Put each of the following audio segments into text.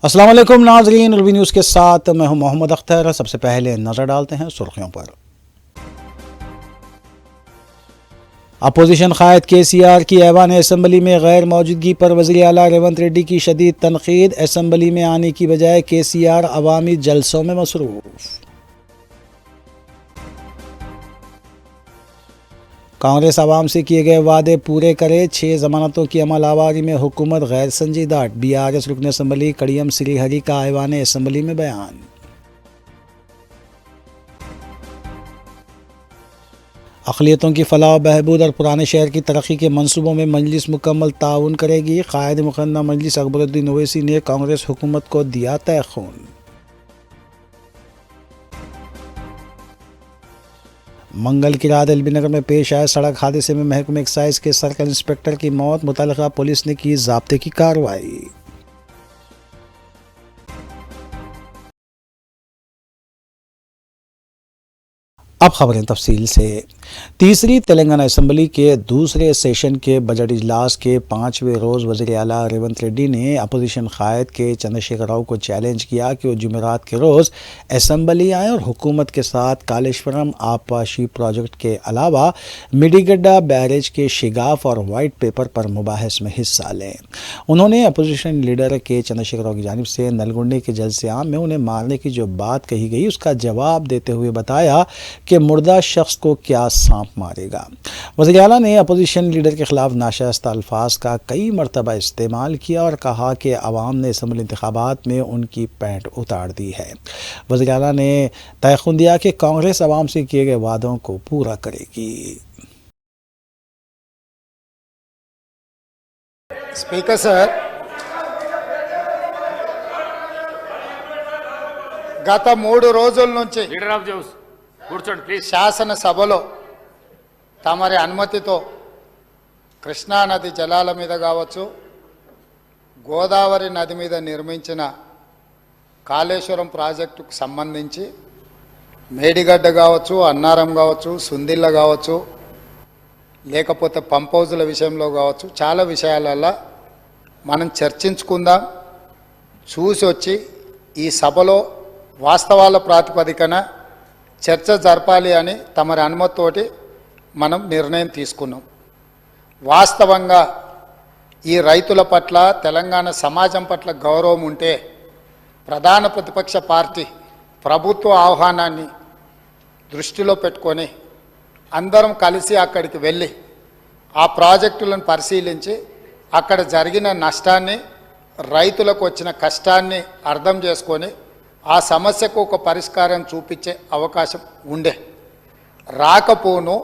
अस्सलाम वालेकुम नाज़रीन, रवी न्यूज़ के साथ मैं हूं मोहम्मद अख्तर। सबसे पहले नज़र डालते हैं सुर्खियों पर। अपोजिशन कायद KCR की ऐवान असम्बली में गैर मौजूदगी पर वज़ीर आला रेवंत रेड्डी की शदीद तनकीद। असम्बली में आने की बजाय KCR अवामी जलसों में मसरूफ़। कांग्रेस आवाम से किए गए वादे पूरे करे, 6 जमानतों की अमल आवारी में हुकूमत गैर संजीदा। BRS रुकन असम्बली कड़ियम श्रीहरी का ऐवान असम्बली में बयान। अक़लियतों की फलाह बहबूद और पुराने शहर की तरक्की के मनसूबों में मजलिस मुकम्मल ताउन करेगी। कायद मुक़न्ना मजलिस अकबरुद्दीन ओवैसी ने कांग्रेस हुकूमत को दिया तयख़ून। मंगल की रात एलबी नगर में पेश आए सड़क हादसे में महकमा एक्साइज के सर्कल इंस्पेक्टर की मौत। मुतल्लिक़ा पुलिस ने की ज़ाब्ते की कार्रवाई। अब खबरें तफसील से। तीसरी तेलंगाना असम्बली के दूसरे सेशन के बजट इजलास के 5वें रोज़ वज़ीर आला रेवंत रेड्डी ने अपोजिशन कायद के चंद्रशेखर राव को चैलेंज किया कि वो जुमेरात के रोज़ असम्बली आएँ और हुकूमत के साथ कालेश्वरम आबपाशी प्रोजेक्ट के अलावा मिडीगड्डा बैरेज के शिगाफ और वाइट पेपर पर मुबाहिस में हिस्सा लें। उन्होंने अपोजिशन लीडर के चंद्रशेखर राव की जानिब से नलगुंडे के जलसे आम में उन्हें मारने की जो बात कही गई उसका जवाब देते हुए बताया कि मुर्दा शख्स को क्या सांप मारेगा। वज़ीर आला ने अपोजिशन लीडर के खिलाफ नाशाइस्ता अल्फाज का कई मरतबा इस्तेमाल किया और कहा कि अवाम ने असम्बली इंतखाबात में उनकी पैंट उतार दी है। वज़ीर आला ने तयख़ून दिया कि कांग्रेस अवाम से किए गए वादों को पूरा करेगी। स्पीकर सर, గత 3 రోజుల నుంచి శాసనసభలో తమరి అనుమతితో కృష్ణానది జలాల మీద కావచ్చు, గోదావరి నది మీద నిర్మించిన కాళేశ్వరం ప్రాజెక్టుకు సంబంధించి మేడిగడ్డ కావచ్చు, అన్నారం కావచ్చు, సుందిల్ల కావచ్చు, లేకపోతే పంప్ హౌజుల విషయంలో కావచ్చు, చాలా విషయాలలో మనం చర్చించుకుందాం, చూసి వచ్చి ఈ సభలో వాస్తవాల ప్రాతిపదికన చర్చ జరపాలి అని తమరి అనుమతితోటి మనం నిర్ణయం తీసుకున్నాం. వాస్తవంగా ఈ రైతుల పట్ల, తెలంగాణ సమాజం పట్ల గౌరవం ఉంటే ప్రధాన ప్రతిపక్ష పార్టీ ప్రభుత్వ ఆహ్వానాన్ని దృష్టిలో పెట్టుకొని అందరం కలిసి అక్కడికి వెళ్ళి ఆ ప్రాజెక్టులను పరిశీలించి అక్కడ జరిగిన నష్టాన్ని, రైతులకు వచ్చిన కష్టాన్ని అర్థం చేసుకొని ఆ సమస్యకు ఒక పరిష్కారం చూపించే అవకాశం ఉండే. రాకపోను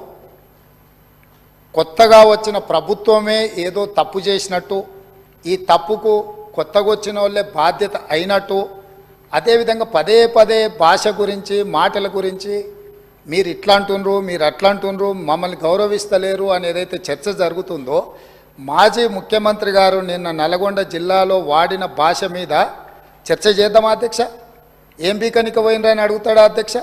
కొత్తగా వచ్చిన ప్రభుత్వమే ఏదో తప్పు చేసినట్టు, ఈ తప్పుకు కొత్తగా వచ్చిన వాళ్ళే బాధ్యత అయినట్టు, అదేవిధంగా పదే పదే భాష గురించి, మాటల గురించి మీరు ఇట్లా అంటున్నారు, మీరు అట్లా అంటున్నారు, మమ్మల్ని గౌరవిస్తలేరు అని ఏదైతే చర్చ జరుగుతుందో, మాజీ ముఖ్యమంత్రి గారు నిన్న నల్గొండ జిల్లాలో వాడిన భాష మీద చర్చ చేద్దామా అధ్యక్ష? ఏం బీకనిక పోయినరని అడుగుతాడా అధ్యక్ష?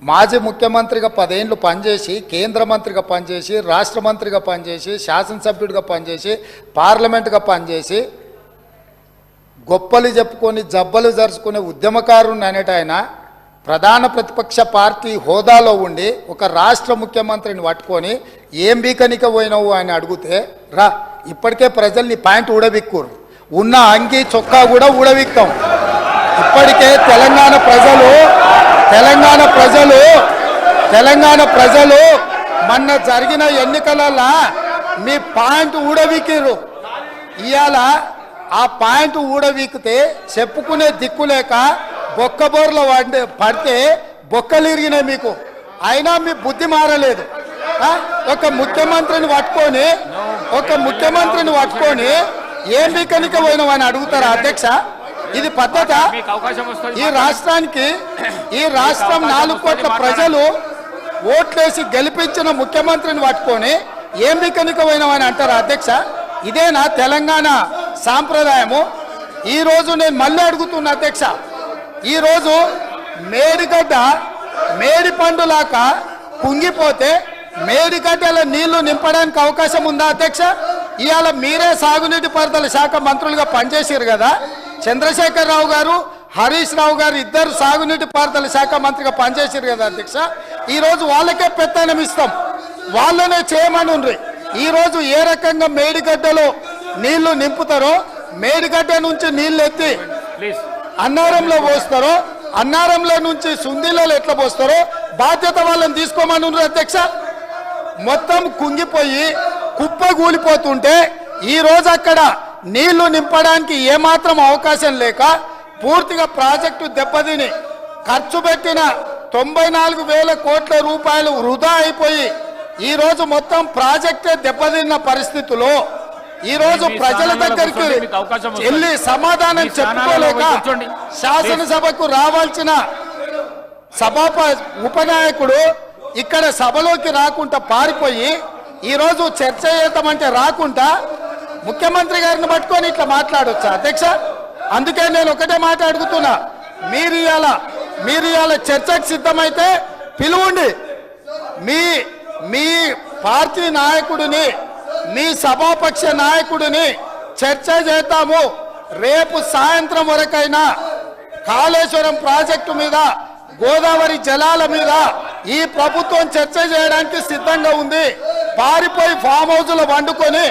మాజీ ముఖ్యమంత్రిగా 10 ఏళ్ళు పనిచేసి, కేంద్ర మంత్రిగా పనిచేసి, రాష్ట్ర మంత్రిగా పనిచేసి, శాసనసభ్యుడిగా పనిచేసి, పార్లమెంటుగా పనిచేసి, గొప్పలు చెప్పుకొని జబ్బలు జరుచుకునే ఉద్యమకారుని అనేట ఆయన ప్రధాన ప్రతిపక్ష పార్టీ హోదాలో ఉండి ఒక రాష్ట్ర ముఖ్యమంత్రిని పట్టుకొని ఏం బీకనిక పోయినావు అని అడిగితే, రా ఇప్పటికే ప్రజల్ని ప్యాంట్ ఊడబిక్కురు, ఉన్న అంగి చొక్కా కూడా ఊడబిక్తాం. ఇప్పటికే తెలంగాణ ప్రజలు మొన్న జరిగిన ఎన్నికలలో మీ పాయింట్ ఊడవీకిరు. ఇవాళ ఆ పాయింట్ ఊడవీకితే చెప్పుకునే దిక్కు లేక బొక్కబోర్లో పడితే బొక్కలు ఇరిగినాయి మీకు. అయినా మీ బుద్ధి మారలేదు. ఒక ముఖ్యమంత్రిని పట్టుకొని ఏం బీకనిక పోయినావు అని అడుగుతారా అధ్యక్ష? ఇది పద్ధత? ఈ రాష్ట్రం 4 కోట్ల ప్రజలు ఓట్లేసి గెలిపించిన ముఖ్యమంత్రిని పట్టుకొని ఏం బీకనిక పోయినావని అంటారా అధ్యక్ష? ఇదేనా తెలంగాణ సాంప్రదాయము? ఈరోజు నేను మళ్ళీ అడుగుతున్నా అధ్యక్ష, ఈరోజు మేడిగడ్డ మేడి పండులాక కుంగిపోతే మేడిగడ్డల నీళ్లు నింపడానికి అవకాశం ఉందా అధ్యక్ష? ఇవాళ మీరే సాగునీటి పారుదల శాఖ మంత్రులుగా పనిచేసారు కదా, చంద్రశేఖరరావు గారు, హరీష్ రావు గారు ఇద్దరు సాగునీటి పారుదల శాఖ మంత్రిగా పనిచేశారు కదా అధ్యక్ష. ఈరోజు వాళ్ళకే పెత్తనం ఇస్తాం, వాళ్ళనే చేయమని ఉండ్రి. ఈరోజు ఏ రకంగా మేడిగడ్డలో నీళ్లు నింపుతారో, మేడిగడ్డ నుంచి నీళ్లు ఎత్తి అన్నారంలో పోస్తారో, అన్నారంలో నుంచి సుందీలలో ఎట్లా పోస్తారో బాధ్యత వాళ్ళని తీసుకోమని ఉండ్రి అధ్యక్ష. మొత్తం కుంగిపోయి కుప్ప కూలిపోతుంటే ఈ రోజు అక్కడ నీళ్లు నింపడానికి ఏమాత్రం అవకాశం లేక పూర్తిగా ప్రాజెక్టు దెబ్బతిని ఖర్చు పెట్టిన 94,000 కోట్ల రూపాయలు వృధా అయిపోయి ఈ రోజు మొత్తం ప్రాజెక్టే దెబ్బతిన్న పరిస్థితిలో ఈ రోజు ప్రజల దగ్గరికి వెళ్ళి సమాధానం చెప్పుకోలేక శాసనసభకు రావాల్సిన ఉపనాయకుడు ఇక్కడ సభలోకి రాకుండా పారిపోయి ఈ రోజు చర్చ చేద్దామంటే రాకుండా ముఖ్యమంత్రి గారిని పట్టుకొని ఇట్లా మాట్లాడొచ్చా అధ్యక్ష? అందుకే నేను ఒకటే మాట అడుగుతున్నా, మీరు ఇవాళ చర్చకు సిద్ధమైతే పిలువండి. మీ పార్టీ నాయకుడిని, మీ సభాపక్ష నాయకుడిని చర్చ చేద్దాము. రేపు సాయంత్రం వరకైనా కాళేశ్వరం ప్రాజెక్టు మీద, గోదావరి జలాల మీద ఈ ప్రభుత్వం చర్చ చేయడానికి సిద్ధంగా ఉంది. పారిపోయి ఫామ్ హౌస్లో వండుకొని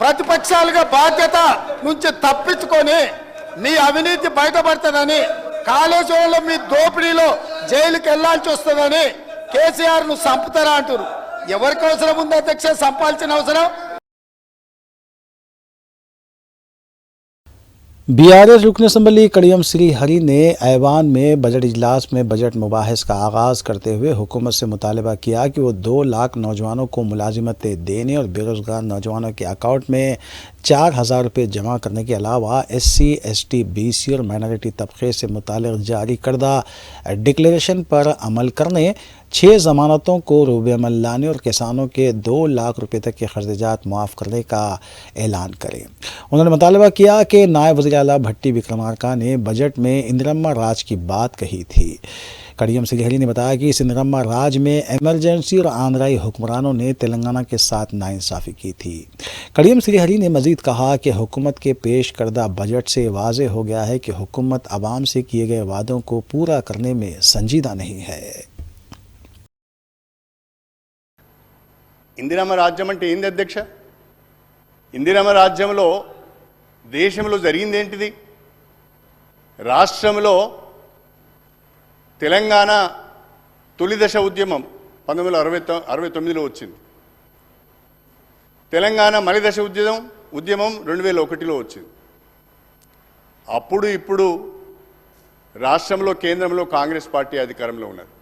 ప్రతిపక్షాలుగా బాధ్యత నుంచి తప్పించుకొని మీ అవినీతి బయటపడుతుందని, కాళేశ్వరంలో మీ దోపిడీలో జైలుకి వెళ్లాల్సి వస్తుందని కేసీఆర్ ను చంపుతారా అంటారు. ఎవరికి అవసరం ఉంది అధ్యక్ష చంపాల్సిన అవసరం? बीआरएस रुकन असम्बली कड़ियम श्री हरि ने ऐवान में बजट इजलास में बजट मुबाहिस का आगाज़ करते हुए हुकूमत से मुतालबा किया कि वो 2 लाख नौजवानों को मुलाजिमतें देने और बेरोज़गार नौजवानों के अकाउंट में 4,000 रुपये जमा करने के अलावा SC, ST, BC और माइनॉरिटी तबके से मुताल्लिक़ जारी करदा डिक्लेरेशन पर अमल करने, 6 ज़मानतों को रूबे अमल लाने और किसानों के 2 लाख रुपये तक के खर्चात मुआफ़ करने का ऐलान करें। उन्होंने मुतालबा किया कि नायब वज़ीर आला भट्टी विक्रमार्का ने बजट में इंदिरम्मा राज की बात कही थी। कड़ियम श्रीहरि ने बताया कि इस इंदिरम्मा राज में एमरजेंसी और आंध्राई हुक्मरानों ने तेलंगाना के साथ नाइंसाफ़ी की थी। कड़ियम श्रीहरि ने मज़ीद कहा कि हुकूमत के पेश करदा बजट से वाज़ेह हो गया है कि हुकूमत आवाम से किए गए वादों को पूरा करने में संजीदा नहीं है। ఇందిరమ్మ రాజ్యం అంటే ఏంది అధ్యక్ష? ఇందిరమ్మ రాజ్యంలో దేశంలో జరిగింది ఏంటిది? రాష్ట్రంలో తెలంగాణ తొలి దశ ఉద్యమం 1969లో వచ్చింది. తెలంగాణ మలి దశ ఉద్యమం 2001లో వచ్చింది. అప్పుడు ఇప్పుడు రాష్ట్రంలో కేంద్రంలో కాంగ్రెస్ పార్టీ అధికారంలో ఉన్నది.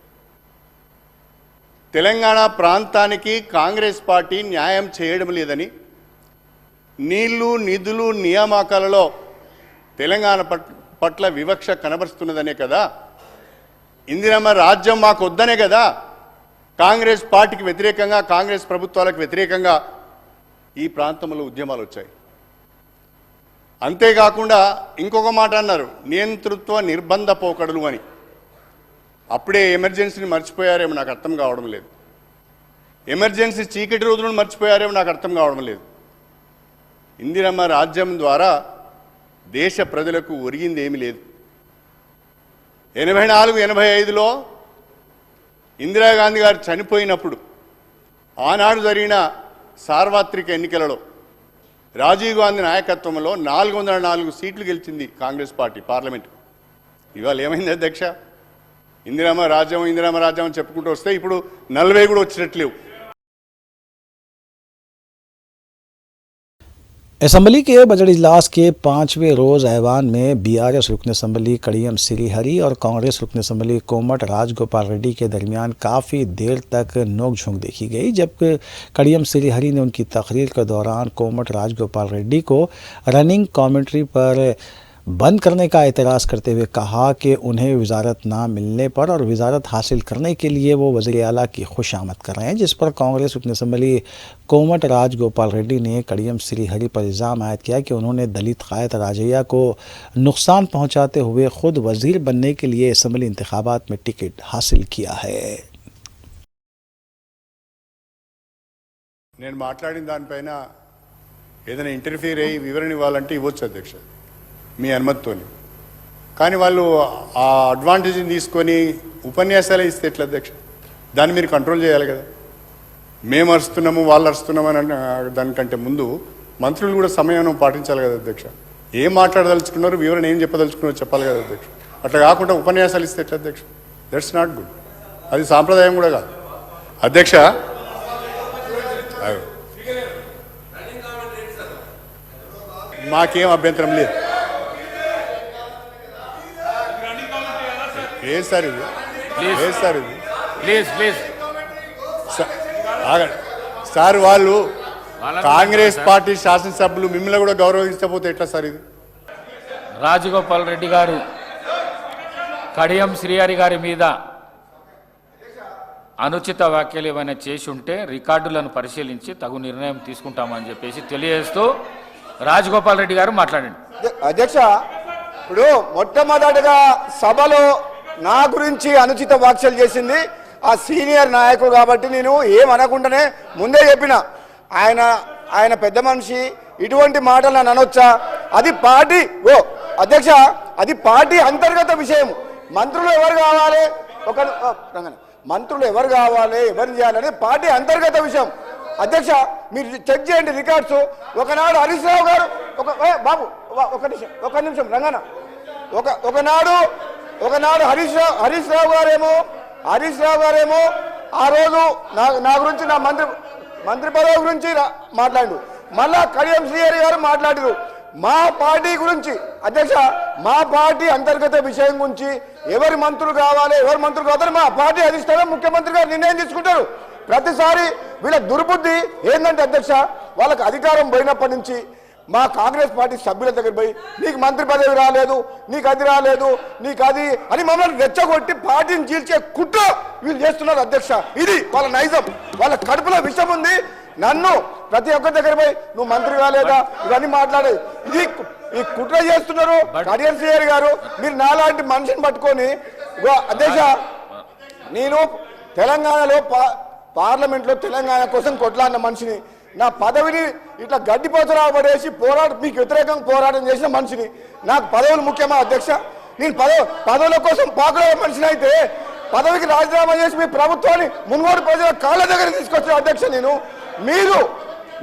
తెలంగాణ ప్రాంతానికి కాంగ్రెస్ పార్టీ న్యాయం చేయడం లేదని, నీళ్లు నిధులు నియామకాలలో తెలంగాణ పట్ల వివక్ష కనబరుస్తున్నదనే కదా, ఇందిరమ్మ రాజ్యం మాకు వద్దనే కదా కాంగ్రెస్ పార్టీకి వ్యతిరేకంగా, కాంగ్రెస్ ప్రభుత్వాలకు వ్యతిరేకంగా ఈ ప్రాంతంలో ఉద్యమాలు వచ్చాయి. అంతేకాకుండా ఇంకొక మాట అన్నారు, నియంతృత్వ నిర్బంధ పోకడలు అని. అప్పుడే ఎమర్జెన్సీని మర్చిపోయారేమో నాకు అర్థం కావడం లేదు. ఎమర్జెన్సీ చీకటి రోజులను మర్చిపోయారేమో నాకు అర్థం కావడం లేదు. ఇందిరమ్మ రాజ్యం ద్వారా దేశ ప్రజలకు ఒరిగింది ఏమీ లేదు. 84-85లో ఇందిరాగాంధీ గారు చనిపోయినప్పుడు ఆనాడు జరిగిన సార్వత్రిక ఎన్నికలలో రాజీవ్ గాంధీ నాయకత్వంలో 404 సీట్లు గెలిచింది కాంగ్రెస్ పార్టీ పార్లమెంట్. ఇవాళ ఏమైంది అధ్యక్ష? ఇందిరమ్మ రాజ్యం అని చెప్పుకుంటూ వస్తే ఇప్పుడు 40 కూడా వచ్చినట్లేవు. असम्बली के बजट इजलास के 5वें रोज़ ऐवान में बीआरएस रुकन असम्बली कड़ियम श्रीहरि और कांग्रेस रुकन असम्बली कोमट राजगोपाल रेड्डी के दरमियान काफ़ी देर तक नोक-झोंक देखी गई। जब कड़ियम श्रीहरि ने उनकी तकरीर के दौरान कोमट राजगोपाल रेड्डी को रनिंग कमेंट्री पर बंद करने का एतराज़ करते हुए कहा कि उन्हें वजारत ना मिलने पर और वजारत हासिल करने के लिए वो वज़ीर आला की खुशामद कर रहे हैं, जिस पर कांग्रेस रुकन असम्बली कोमट राजगोपाल रेड्डी ने कड़ियम श्रीहरि पर इल्ज़ाम आयद किया कि उन्होंने दलित कायद राजैया को नुकसान पहुँचाते हुए ख़ुद वज़ीर बनने के लिए असम्बली इंतखाबात में टिकट हासिल किया है। నేను మాట్లాడిన దానిపైన ఏదైనా ఇంటర్ఫియర్ అయ్యి వివరణ ఇవ్వాలంటే ఇవ్వచ్చు అధ్యక్ష. మీ అనుమతితోని. కానీ వాళ్ళు ఆ అడ్వాంటేజ్ని తీసుకొని ఉపన్యాసాలే ఇస్తే ఎట్లా అధ్యక్ష? దాన్ని మీరు కంట్రోల్ చేయాలి కదా. మేము అరుస్తున్నాము వాళ్ళు అరుస్తున్నాము అని దానికంటే ముందు మంత్రులు కూడా సమయం పాటించాలి కదా అధ్యక్ష. ఏం మాట్లాడదలుచుకున్నారు, వివరణ ఏం చెప్పదలుచుకున్నారో చెప్పాలి కదా అధ్యక్ష. అట్లా కాకుండా ఉపన్యాసాలు ఇస్తే ఎట్లా అధ్యక్ష? That's not good. అది సాంప్రదాయం కూడా కాదు అధ్యక్ష. మాకేం అభ్యంతరం లేదు. ఏ సార్ ఇది? ఏ సార్ ఇది? ప్లీజ్ ప్లీజ్ ఆగండి సార్. వాళ్ళు కాంగ్రెస్ పార్టీ శాసనసభ్యులు మిమ్మల్ని కూడా గౌరవించకపోతే ఎట్లా సార్ ఇది? రాజగోపాల్ రెడ్డి గారు కడియం శ్రీహరి గారి మీద అనుచిత వ్యాఖ్యలు ఏమైనా చేసి ఉంటే రికార్డులను పరిశీలించి తగు నిర్ణయం తీసుకుంటామని చెప్పేసి తెలియజేస్తూ రాజగోపాల్ రెడ్డి గారు మాట్లాడండి. అధ్యక్ష, ఇప్పుడు మొట్టమొదటిగా సభలో నా గురించి అనుచిత వ్యాఖ్యలు చేసింది ఆ సీనియర్ నాయకుడు కాబట్టి నేను ఏమనకుండానే ముందే చెప్పిన. ఆయన పెద్ద మనిషి, ఇటువంటి మాటలు నన్ను అనొచ్చా? అది పార్టీ అధ్యక్ష, అది పార్టీ అంతర్గత విషయం. మంత్రులు ఎవరు కావాలి, మంత్రులు ఎవరు కావాలి, ఎవరిని చేయాలని పార్టీ అంతర్గత విషయం. అధ్యక్ష, మీరు చెక్ చేయండి రికార్డ్స్. ఒకనాడు హరీష్ రావు గారు బాబు ఒక నిమిషం రంగన్న, ఒకనాడు హరీష్ రావు గారేమో ఆ రోజు నా గురించి, నా మంత్రి పదవి గురించి మాట్లాడు. మళ్ళా కడియం శ్రీహరి గారు మాట్లాడారు మా పార్టీ గురించి. అధ్యక్ష, మా పార్టీ అంతర్గత విషయం గురించి ఎవరి మంత్రులు కావాలి, ఎవరు మంత్రులు కావాలి మా పార్టీ అధిష్టానం ముఖ్యమంత్రి గారు నిర్ణయం తీసుకుంటారు. ప్రతిసారి వీళ్ళ దుర్బుద్ధి ఏంటంటే అధ్యక్ష, వాళ్ళకి అధికారం పోయినప్పటి నుంచి మా కాంగ్రెస్ పార్టీ సభ్యుల దగ్గర పోయి నీకు మంత్రి పదవి రాలేదు, నీకు అది రాలేదు, నీకు అది అని మమ్మల్ని రెచ్చగొట్టి పార్టీని చీల్చే కుట్ర వీళ్ళు చేస్తున్నారు అధ్యక్ష. ఇది వాళ్ళ నైజం, వాళ్ళ కడుపులో విషం ఉంది. నన్ను ప్రతి ఒక్కరి దగ్గర పోయి నువ్వు మంత్రి కాలేదా ఇవన్నీ మాట్లాడేది, ఇది ఈ కుట్ర చేస్తున్నారు. కడియం శ్రీహరి గారు, మీరు నాలాంటి మనిషిని పట్టుకొని అధ్యక్ష, నేను తెలంగాణలో పార్లమెంట్లో తెలంగాణ కోసం కొట్లాడిన మనిషిని, నా పదవిని ఇట్లా గడ్డిపోతలా పడేసి మీకు వ్యతిరేకంగా పోరాటం చేసిన మనిషిని. నాకు పదవులు ముఖ్యమా అధ్యక్ష? నేను పదవుల కోసం పాకులే మనిషిని అయితే పదవికి రాజీనామా చేసి మీ ప్రభుత్వాన్ని మున్గోడు ప్రజల కాళ్ళ దగ్గర తీసుకొచ్చిన అధ్యక్ష నేను.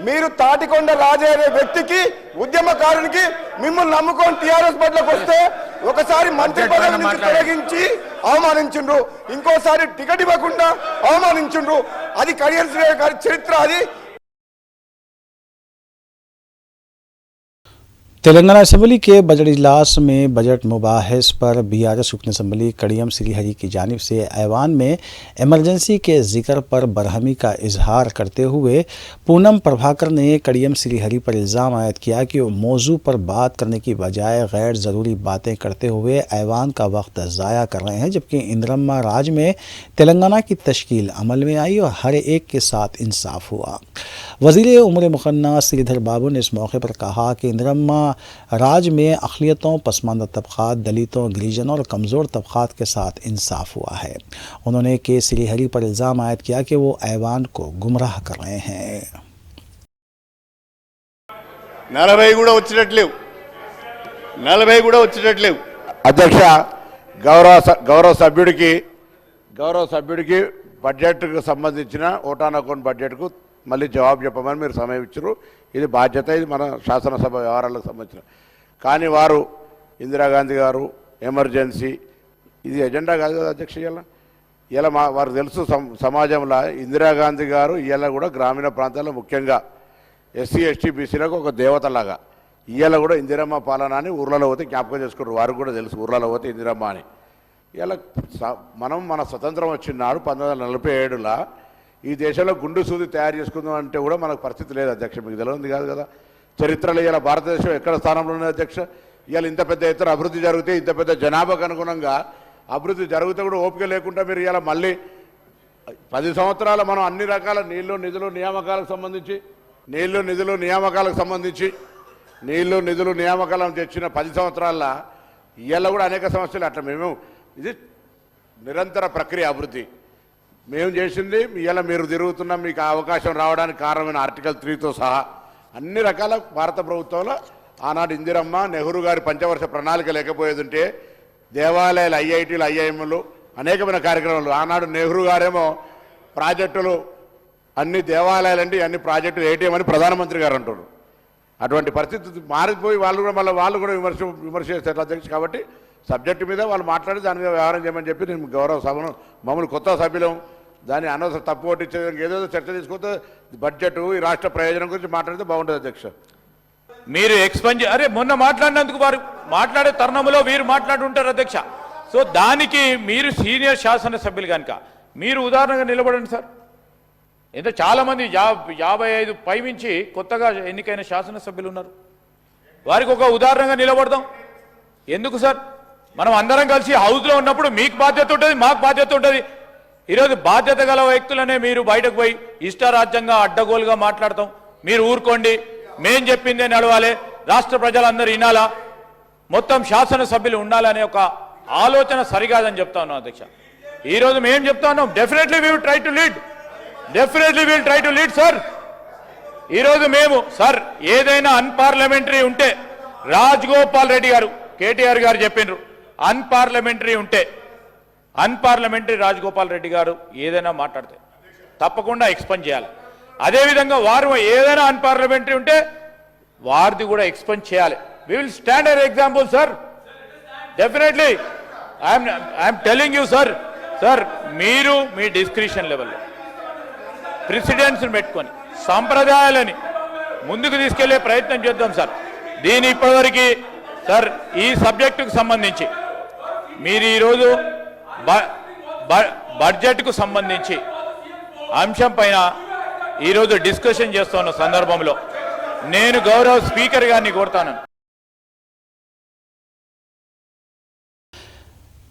మీరు తాటికొండ రాజయ్య అనే వ్యక్తికి, ఉద్యమకారునికి మిమ్మల్ని నమ్ముకొని టీఆర్ఎస్ బట్లకు వస్తే ఒకసారి మంత్రి పదవి నుంచి తొలగించి అవమానించుండ్రు, ఇంకోసారి టికెట్ ఇవ్వకుండా అవమానించుండ్రు. అది కడియం శ్రీహరి గారి చరిత్ర. అది तेलंगाना असेंबली के बजट इजलास में बजट मुबाहिस पर बीआरएस रुकन असम्बली कड़ियम श्रीहरि की जानिब से ऐवान में एमरजेंसी के जिक्र पर बरहमी का इजहार करते हुए पूनम प्रभाकर ने कड़ियम श्रीहरि पर इल्ज़ाम आयद किया कि वो मौजू पर बात करने की बजाय गैर ज़रूरी बातें करते हुए ऐवान का वक्त ज़ाया कर रहे हैं, जबकि इंदिरम्मा राज में तेलंगाना की तश्कील अमल में आई और हर एक के साथ इंसाफ हुआ। वज़ीर उमूर मुक़न्ना श्रीधर बाबू ने इस मौके पर कहा कि इंदिरम्मा राज में अक़लियतों, पसमानदा तबक़ात, दलितों, गिरिजनों और कमज़ोर तबक़ात के साथ इंसाफ हुआ है। उन्होंने के श्रीहरि पर इल्ज़ाम आयद किया कि वो ऐवान को गुमराह कर रहे हैं। 40 కూడా వచ్చేటట్లేవు అధ్యక్ష, గౌరవ సభ్యుడికి బడ్జెట్కు సంబంధించిన ఓటాన్ అకౌంట్ బడ్జెట్కు మళ్ళీ జవాబు చెప్పమని మీరు సమయం ఇచ్చారు. ఇది బాధ్యత, ఇది మన శాసనసభ వ్యవహారాలకు సంబంధించిన. కానీ వారు ఇందిరాగాంధీ గారు ఎమర్జెన్సీ, ఇది ఎజెండా కాదు కదా అధ్యక్ష. ఇలా వారు తెలుసు సమాజంలో ఇందిరాగాంధీ గారు ఇవాళ కూడా గ్రామీణ ప్రాంతాల్లో ముఖ్యంగా ఎస్సీ ఎస్టీ బీసీలకు ఒక దేవతలాగా ఇవాళ కూడా ఇందిరమ్మ పాలన అని ఊర్లలో పోతే జ్ఞాపకం చేసుకున్నారు. వారికి కూడా తెలుసు ఊర్లలో పోతే ఇందిరమ్మ అని. ఇలా మన స్వతంత్రం వచ్చిన నాడు 1947లో ఈ దేశంలో గుండు సూది తయారు చేసుకుందాం అంటే కూడా మనకు పరిస్థితి లేదు అధ్యక్ష. మీకు తెలియదు కాదు కదా చరిత్రలో. ఇలా భారతదేశం ఎక్కడ స్థానంలో ఉన్నది అధ్యక్ష? ఇవాళ ఇంత పెద్ద ఎత్తున అభివృద్ధి జరిగితే, ఇంత పెద్ద జనాభాకు అనుగుణంగా అభివృద్ధి జరిగితే కూడా ఓపిక లేకుండా మీరు ఇలా మళ్ళీ 10 సంవత్సరాలు మనం అన్ని రకాల నీళ్లు నిధులు నియామకాలకు నియామకాలను తెచ్చిన 10 సంవత్సరాల్లో ఇవాళ కూడా అనేక సమస్యలు. అట్లా ఇది నిరంతర ప్రక్రియ అభివృద్ధి. మేము చేసింది ఇలా మీరు తిరుగుతున్న మీకు అవకాశం రావడానికి కారణమైన ఆర్టికల్ 3తో సహా అన్ని రకాల భారత ప్రభుత్వంలో ఆనాడు ఇందిరమ్మ నెహ్రూ గారి పంచవర్ష ప్రణాళిక లేకపోయేది ఉంటే దేవాలయాలు, ఐఐటీలు, ఐఐఎంలు, అనేకమైన కార్యక్రమాలు. ఆనాడు నెహ్రూ గారేమో ప్రాజెక్టులు అన్ని దేవాలయాలంటే అన్ని ప్రాజెక్టులు ఏటీఎం అని ప్రధానమంత్రి గారు అంటారు. అటువంటి పరిస్థితి మారిపోయి వాళ్ళు కూడా విమర్శ చేస్తారు అధ్యక్ష. కాబట్టి సబ్జెక్టు మీద వాళ్ళు మాట్లాడి దాని మీద వ్యవహారం చేయమని చెప్పి నేను గౌరవ సభను మమ్మల్ని కొత్త సభ్యులం దాన్ని అనవసరం తప్పు పట్టించేదానికి ఏదో చర్చ తీసుకుంటే బడ్జెట్ ఈ రాష్ట్ర ప్రయోజనం గురించి మాట్లాడితే బాగుంటుంది అధ్యక్ష. మీరు ఎక్స్పెండ్ అరే మొన్న మాట్లాడినందుకు వారు మాట్లాడే తరుణంలో వీరు మాట్లాడుంటారు అధ్యక్ష. సో దానికి మీరు సీనియర్ శాసనసభ్యులు కనుక మీరు ఉదాహరణగా నిలబడండి సార్. ఏదో చాలామంది 55 పైమించి కొత్తగా ఎన్నికైన శాసనసభ్యులు ఉన్నారు. వారికి ఒక ఉదాహరణగా నిలబడదాం. ఎందుకు సార్? మనం అందరం కలిసి హౌస్లో ఉన్నప్పుడు మీకు బాధ్యత ఉంటుంది, మాకు బాధ్యత ఉంటుంది. ఈరోజు బాధ్యత గల వ్యక్తులనే మీరు బయటకు పోయి ఇష్టారాజ్యంగా అడ్డగోలుగా మాట్లాడతాం. మీరు ఊరుకోండి, మేం చెప్పిందే నడవాలి, రాష్ట్ర ప్రజలందరూ వినాలా, మొత్తం శాసనసభ్యులు ఉండాలనే ఒక ఆలోచన సరికాదని చెప్తా ఉన్నాం అధ్యక్ష. ఈరోజు మేము చెప్తా ఉన్నాం, definitely we will try to lead sir. ఈరోజు మేము సార్ ఏదైనా అన్పార్లమెంటరీ ఉంటే రాజగోపాల్ రెడ్డి గారు, కేటీఆర్ గారు చెప్పిండ్రు, అన్పార్లమెంటరీ రాజగోపాల్ రెడ్డి గారు ఏదైనా మాట్లాడితే తప్పకుండా ఎక్స్పెండ్ చేయాలి. అదేవిధంగా వారు ఏదైనా అన్పార్లమెంటరీ ఉంటే వారిది కూడా ఎక్స్పెండ్ చేయాలి. We will stand an example sir. Definitely I'm telling you sir. మీరు మీ డిస్క్రిషన్ లెవెల్లో ప్రెసిడెంట్స్ని పెట్టుకొని సంప్రదాయాలని ముందుకు తీసుకెళ్లే ప్రయత్నం చేద్దాం సార్. దీని ఇప్పటివరకు సార్ ఈ సబ్జెక్టుకు సంబంధించి మీరు ఈరోజు బడ్జెట్కు సంబంధించి అంశం పైన ఈరోజు డిస్కషన్ చేస్తున్న సందర్భంలో నేను గౌరవ స్పీకర్ గారిని కోరుతాను.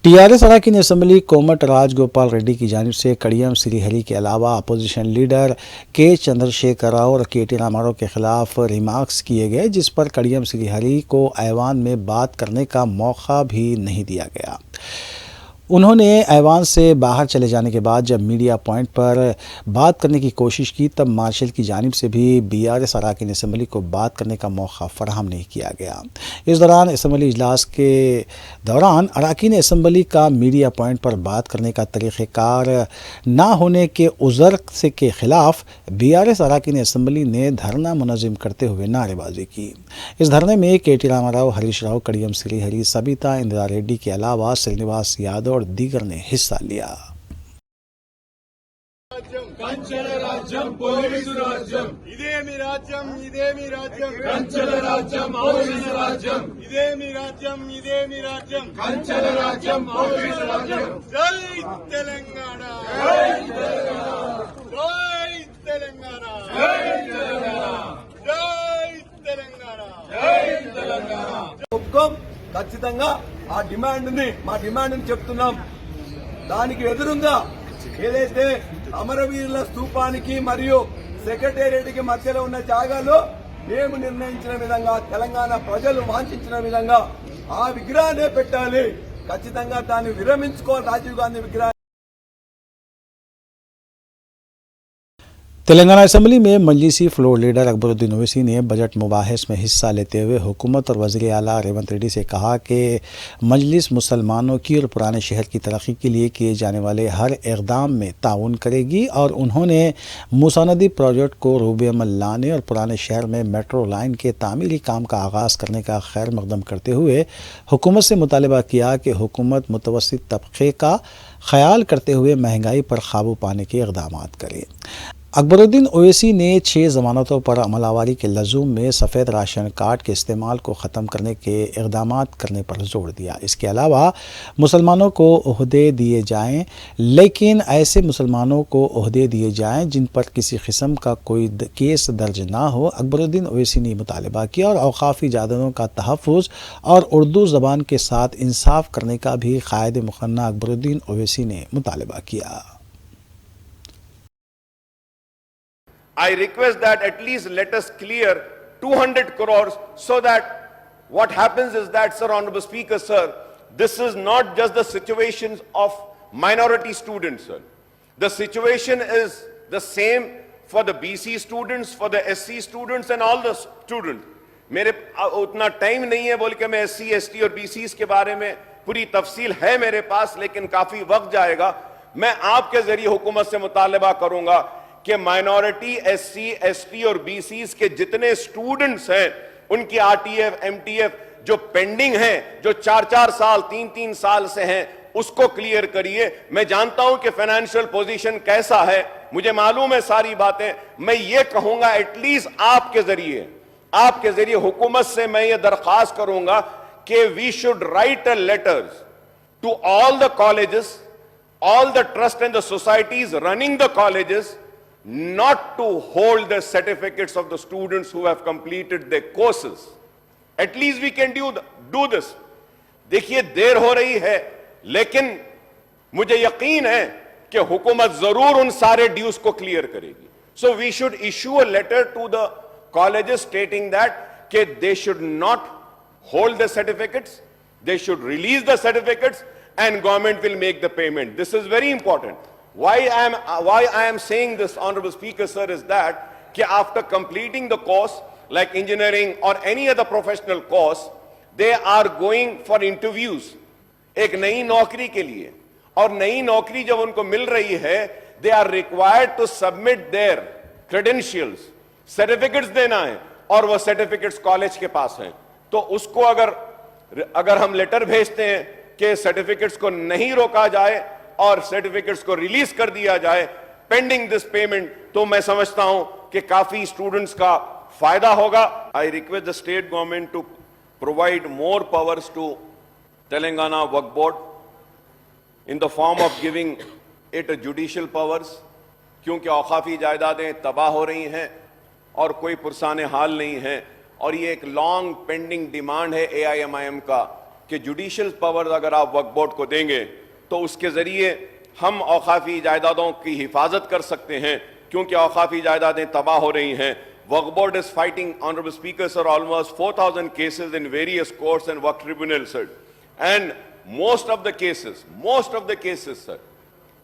टीआरएस अराकीन असम्बली कोमट राजगोपाल रेड्डी की जानिब से कड़ियम श्रीहरि के अलावा अपोजिशन लीडर के चंद्रशेखर राव और के टी रामाराव के खिलाफ रिमार्क्स किए गए, जिस पर कड़ियम श्रीहरि को ऐवान में बात करने का मौका भी नहीं दिया गया। उन्होंने ऐवान से बाहर चले जाने के बाद जब मीडिया पॉइंट पर बात करने की कोशिश की तब मार्शल की जानिब से भी बीआरएस अराकीन असम्बली को बात करने का मौका फराहम नहीं किया गया। इस दौरान असम्बली इजलास के दौरान अराकीन असम्बली का मीडिया पॉइंट पर बात करने का तरीक़ेकार ना होने के उज़र से के ख़िलाफ़ बीआरएस अराकीन असम्बली ने धरना मुनज़्ज़म करते हुए नारेबाजी की। इस धरने में के टी रामाराव, हरीश राव, कड़ियम श्रीहरि, सबिता इंदिरा रेड्डी के अलावा श्रीनिवास यादव और दीगर ने हिस्सा लिया। కంచెల రాజ్యం పోలీసు రాజ్యం ఇదేమి రాజ్యం కంచెల రాజ్యం పోలీసు రాజ్యం ఇదేమి రాజ్యం కంచెల రాజ్యం పోలీసు రాజ్యం జై తెలంగాణ ఒప్పుకోం. ఖచ్చితంగా ఆ డిమాండ్ని మా డిమాండ్ని చెప్తున్నాం. దానికి ఎదురుగా ఏదైతే అమరవీరుల స్తూపానికి మరియు సెక్రటేరియట్కి మధ్యలో ఉన్న జాగాలో మేము నిర్ణయించిన విధంగా తెలంగాణ ప్రజలు వాంఛించిన విధంగా ఆ విగ్రహాన్ని పెట్టాలి. ఖచ్చితంగా దాన్ని విరమించుకోవాలి. రాజీవ్ గాంధీ విగ్రహం. तेलंगाना असम्बली में मजलिसी फ्लोर लीडर अकबरुद्दीन ओवैसी ने बजट मुबाहिस में हिस्सा लेते हुए हुकूमत और वज़ीर आला रेवंत रेड्डी से कहा कि मजलिस मुसलमानों की और पुराने शहर की तरक्की के लिए किए जाने वाले हर इक़दाम में ताउन करेगी। और उन्होंने मुसानदी प्रोजेक्ट को रूबे अमल लाने और पुराने शहर में मेट्रो लाइन के तामीरी काम का आगाज़ करने का खैर मकदम करते हुए हुकूमत से मुतालबा किया कि हुकूमत मुतवस्सित तबक़े का ख्याल करते हुए महंगाई पर काबू पाने के इक़दाम करे। अकबरुद्दीन ओवैसी ने 6 ज़मानतों पर अमलावरी के लज़ूम में सफ़ेद राशन कार्ड के इस्तेमाल को ख़त्म करने के इक़दाम करने पर जोर दिया। इसके अलावा मुसलमानों को ओहदे दिए जाएं, लेकिन ऐसे मुसलमानों को ओहदे दिए जाएं जिन पर किसी किस्म का कोई केस दर्ज ना हो। अकबरुद्दीन ओवैसी ने मुतालबा किया और औक़ाफ़ी जायदादों का तहफ़्फ़ुज़ और उर्दू ज़बान के साथ इंसाफ करने का भी क़ायद मुक़न्ना अकबरुद्दीन ओवैसी ने मुतालबा किया। I request that at least let us clear 200 crores so that what happens is that, Sir, Honorable Speaker, Sir, this is not just the situations of minority students, Sir. The situation is the same for the BC students, for the SC students and all the students. मेरे उतना time नहीं है बोल के मैं SC ST और BCs के बारे में पूरी तफसील है मेरे पास, लेकिन काफी वक्त जाएगा। मैं आपके जरिए हुकूमत से मुतालबा करूंगा कि माइनॉरिटी SC ST और BCs के जितने स्टूडेंट्स हैं उनकी RTF MTF जो पेंडिंग है, जो 4-4 साल 3-3 साल से हैं, उसको क्लियर करिए। मैं जानता हूं कि फाइनेंशियल पोजीशन कैसा है, मुझे मालूम है सारी बातें। मैं ये कहूंगा एटलीस्ट आपके जरिए हुकूमत से मैं ये दरख्वास्त करूंगा कि we should write a letters to all the colleges, all the trust and the societies running the colleges not to hold the certificates of the students who have completed their courses. At least we can do this. देखिए देर हो रही है, लेकिन मुझे यकीन है कि हुकूमत जरूर उन सारे ड्यूज को क्लियर करेगी. So we should issue a letter to the colleges stating that कि they should not hold the certificates, they should release the certificates and government will make the payment. This is very important. Why I am saying this, Honorable Speaker, sir, is that कि after completing the course like engineering or any other professional course, they are going for interviews एक नई नौकरी के लिए, और नई नौकरी जब उनको मिल रही है, they are required to submit their credentials, certificates देना है, और वो सर्टिफिकेट्स कॉलेज के पास हैं. तो उसको अगर हम लेटर भेजते हैं कि सर्टिफिकेट्स को नहीं रोका जाए और सर्टिफिकेट्स को रिलीज कर दिया जाए पेंडिंग दिस पेमेंट, तो मैं समझता हूं कि काफी स्टूडेंट्स का फायदा होगा. I request the state government to provide more powers to Telangana Waqf board in the form of giving it judicial powers, क्योंकि औकाफी जायदादें तबाह हो रही हैं और कोई पुरसाने हाल नहीं है, और ये एक लॉन्ग पेंडिंग डिमांड है AIMIM का कि जुडिशियल पावर अगर आप वक्फ बोर्ड को देंगे तो उसके जरिए हम औकाफी जायदादों की हिफाजत कर सकते हैं, क्योंकि औकाफी जायदादें तबाह हो रही हैं. Waqf board is fighting, honourable speaker sir, almost 4,000 cases in various courts and Waqf tribunal sir, and most of the cases sir,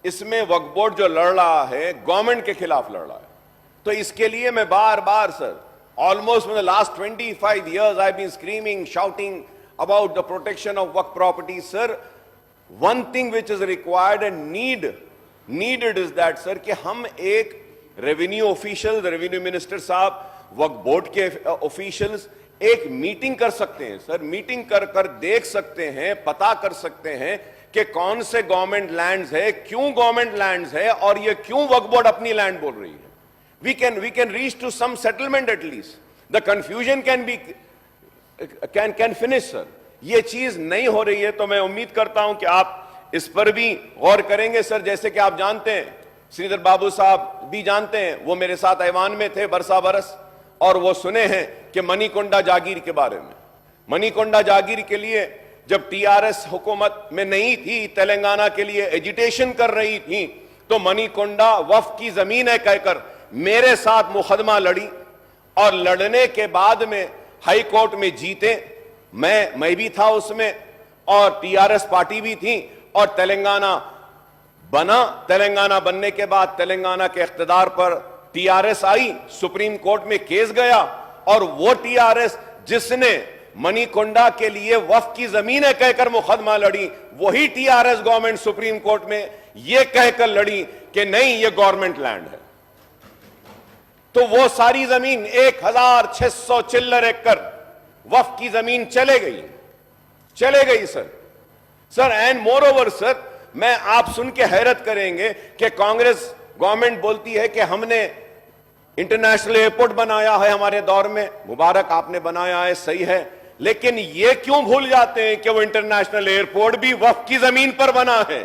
इसमें वक्फ बोर्ड जो लड़ रहा है गवर्नमेंट के खिलाफ लड़ रहा है. तो इसके लिए मैं बार बार sir, almost for the last 25 years I've been screaming, shouting about the protection of waqf property, sir. One thing which is required and needed is that sir कि हम एक रेवेन्यू ऑफिशियल, रेवेन्यू मिनिस्टर साहब, वक्फ board के officials एक meeting कर सकते हैं sir. Meeting कर देख सकते हैं, पता कर सकते हैं कि कौन से गवर्नमेंट लैंड्स है, क्यों गवर्नमेंट लैंड्स है, और ये क्यों वक्फ बोर्ड अपनी लैंड बोल रही है. We can reach to some settlement at least. The confusion can finish, sir. ये चीज नहीं हो रही है, तो मैं उम्मीद करता हूं कि आप इस पर भी गौर करेंगे सर. जैसे कि आप जानते हैं, श्रीधर बाबू साहब भी जानते हैं, वो मेरे साथ ऐवान में थे बरस, और वो सुने हैं कि मणिकोंडा जागीर के बारे में. मणिकोंडा जागीर के लिए जब TRS हुकूमत में नहीं थी, तेलंगाना के लिए एजिटेशन कर रही थी, तो मणिकोंडा वक्फ की जमीन है कहकर मेरे साथ मुकदमा लड़ी, और लड़ने के बाद में हाई कोर्ट में जीते. मैं भी था उसमें, और TRS पार्टी भी थी, और तेलंगाना बना. तेलंगाना बनने के बाद तेलंगाना के इख्तिदार पर TRS आई, सुप्रीम कोर्ट में केस गया, और वो TRS जिसने मणिकोंडा के लिए वक्फ की जमीन है कहकर मुकदमा लड़ी, वही TRS गवर्नमेंट सुप्रीम कोर्ट में यह कहकर लड़ी कि नहीं, ये गवर्नमेंट लैंड है. तो वो सारी जमीन 1,600 चिल्लर एकड़ वक्फ की जमीन चले गई sir. And more over sir, मैं आप सुन के हैरत करेंगे कि कांग्रेस गवर्नमेंट बोलती है कि हमने इंटरनेशनल एयरपोर्ट बनाया है हमारे दौर में. मुबारक, आपने बनाया है, सही है, लेकिन ये क्यों भूल जाते हैं कि वो इंटरनेशनल एयरपोर्ट भी वक्फ की जमीन पर बना है.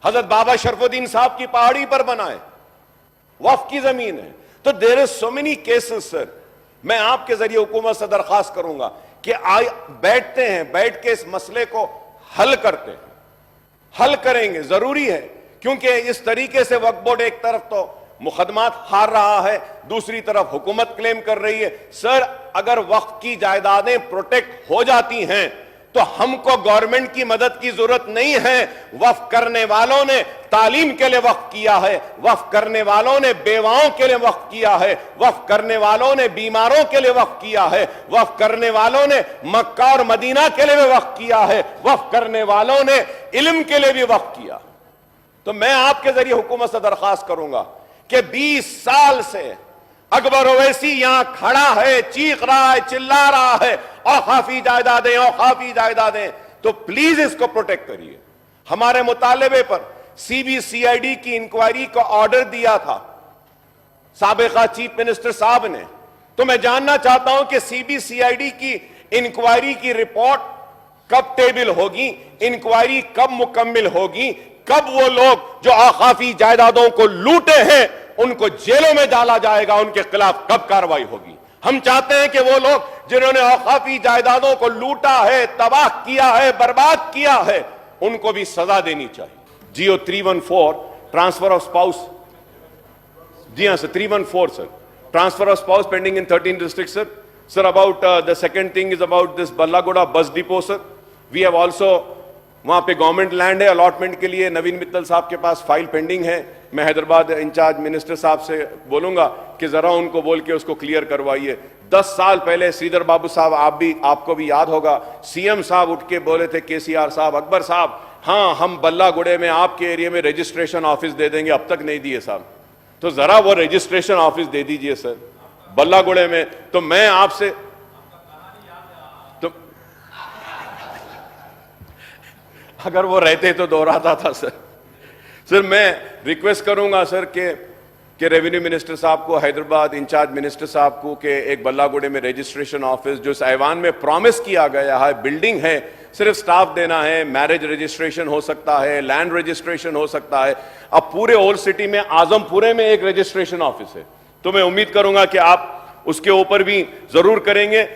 हजरत बाबा शरफुद्दीन साहब की पहाड़ी पर बना है, वक्फ की जमीन है. तो there is so many cases sir. मैं आपके जरिए हुकूमत से दरखास्त करूंगा कि बैठते हैं, बैठ के इस मसले को हल करते हैं, हल करेंगे, जरूरी है, क्योंकि इस तरीके से वक्फ बोर्ड एक तरफ तो मुकदमात हार रहा है, दूसरी तरफ हुकूमत क्लेम कर रही है. सर, अगर वक्फ की जायदादें प्रोटेक्ट हो जाती हैं तो हमको गवर्नमेंट की मदद की जरूरत नहीं है। वक्फ करने वालों ने तालीम के लिए वक्फ किया है, वक्फ करने वालों ने बेवाओं के लिए वक्फ किया है, वक्फ करने वालों ने बीमारों के लिए वक्फ किया है, वक्फ करने वालों ने मक्का और मदीना के लिए भी वक्फ किया है, वक्फ करने वालों ने इल्म के लिए भी वक्फ किया। तो मैं आपके जरिए हुकूमत से दरखास्त करूंगा कि 20 साल से अकबर ओवैसी यहां खड़ा है, चीख रहा है, चिल्ला रहा है, औकाफी जायदादें, औकाफी जायदादें, तो प्लीज इसको प्रोटेक्ट करिए। हमारे मुतालबे पर सीबीसीआईडी की इंक्वायरी का ऑर्डर दिया था साबिका चीफ मिनिस्टर साहब ने, तो मैं जानना चाहता हूं कि सीबीसीआईडी की इंक्वायरी की रिपोर्ट कब टेबल होगी, इंक्वायरी कब मुकम्मल होगी, कब वो लोग जो औकाफी जायदादों को लूटे हैं उनको जेलों में डाला जाएगा, उनके खिलाफ कब कार्रवाई होगी। हम चाहते हैं कि वो लोग जिन्होंने औकाफी जायदादों को लूटा है, तबाह किया है, बर्बाद किया है, उनको भी सजा देनी चाहिए। जियो 314 ट्रांसफर ऑफ स्पाउस, जी हां sir, 314 sir, transfer of spouse pending in 13 district sir. Sir, about the second thing is about this Ballaguda bus depot sir, we have also, वहां पे गवर्नमेंट लैंड है, अलॉटमेंट के लिए नवीन मित्तल साहब के पास फाइल पेंडिंग है। मैं हैदराबाद इंचार्ज मिनिस्टर साहब से बोलूंगा कि जरा उनको बोल के उसको क्लियर करवाइए। 10 साल पहले श्रीधर बाबू साहब, आपको भी याद होगा, सीएम साहब उठ के बोले थे, केसीआर साहब, अकबर साहब, हाँ हम बल्लागुड़े में आपके एरिया में रजिस्ट्रेशन ऑफिस दे देंगे, अब तक नहीं दिए साहब, तो जरा वो रजिस्ट्रेशन ऑफिस दे दीजिए सर बल्लागुड़े में। तो मैं आपसे, तो अगर वो रहते तो दोहराता था सर। सर, मैं रिक्वेस्ट करूंगा सर कि रेवेन्यू मिनिस्टर साहब को, हैदराबाद इंचार्ज मिनिस्टर साहब को, कि एक बल्लागुड़े में रजिस्ट्रेशन ऑफिस जो इस ऐवान में प्रॉमिस किया गया है, बिल्डिंग है, सिर्फ स्टाफ देना है, मैरिज रजिस्ट्रेशन हो सकता है, लैंड रजिस्ट्रेशन हो सकता है। अब पूरे ओल्ड सिटी में, आजमपुरे में एक रजिस्ट्रेशन ऑफिस है, तो मैं उम्मीद करूंगा कि आप उसके ऊपर भी जरूर करेंगे।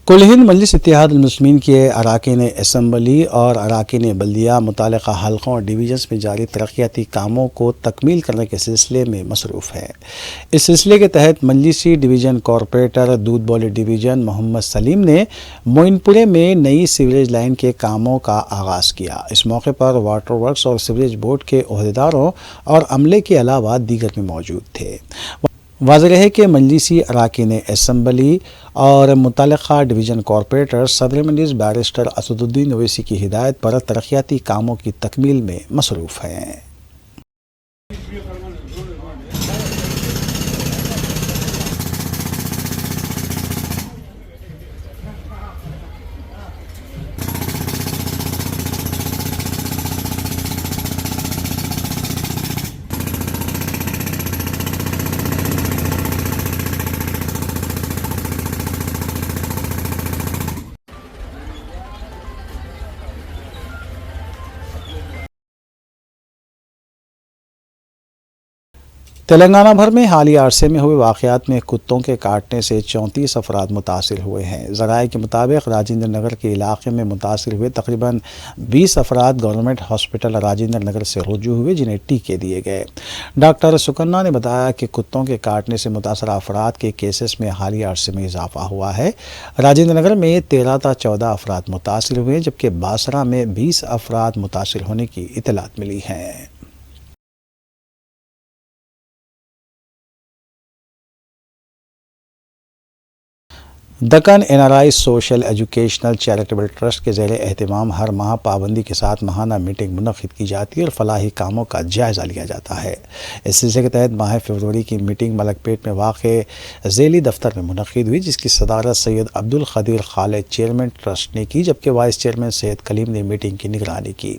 कुल हिंद मजलिस इत्तेहाद मुस्लिमीन के अरकान असम्बली और अरकान बल्दिया मुतालिका हल्कों और डिवीजन्स में जारी तरक्याती कामों को तकमील करने के सिलसिले में मसरूफ़ है। इस सिलसिले के तहत मजलिसी डिवीज़न कॉरपोरेटर दूध बौली डिवीज़न मोहम्मद सलीम ने मोइनपुरे में नई सीवरेज लाइन के कामों का आगाज़ किया। इस मौके पर वाटर वर्क्स और सीवरेज बोर्ड के अहदेदारों और अमले के अलावा दीगर भी मौजूद थे। वाज़ेह है कि मजलिसी अरकान असम्बली और मुतल्लिक़ा डिवीज़न कॉरपोरेटर सदर मजलिस बैरिस्टर असदुद्दीन ओवैसी की हिदायत पर तरक्याती कामों की तकमील में मसरूफ़ हैं। तेलंगाना भर में हालिया अरसे में हुए वाक़यात में कुत्तों के काटने से 34 अफराद मुतासिर हुए हैं। ज़राए के मुताबिक राजेंद्र नगर के इलाके में मुतासिर हुए तकरीबन 20 अफराद गवर्नमेंट हॉस्पिटल राजेंद्र नगर से रुजू हुए, जिन्हें टीके दिए गए। डॉक्टर सुकन्ना ने बताया कि कुत्तों के काटने से मुतासर अफराद के केसेस में हालिया अरसे में इजाफा हुआ है। राजेंद्र नगर में 13 था 14 अफराद मुतासिर हुए, जबकि बासरा में 20 अफराद मुतासिर होने की इतलात मिली हैं। Deccan NRI social educational charitable trust के ज़ेरे एहतमाम हर माह पाबंदी के साथ माहाना मीटिंग मुनक़्क़िद की जाती है और फलाही कामों का जायज़ा लिया जाता है। इस सिलसिले के तहत माह फरवरी की मीटिंग मलकपेट में वाक़े ज़ेली दफ्तर में मुनक़्क़िद हुई, जिसकी सदारत सैयद अब्दुल क़दीर खालिद चेयरमैन ट्रस्ट ने की, जबकि वाइस चेयरमैन सैयद कलीम ने मीटिंग की निगरानी की।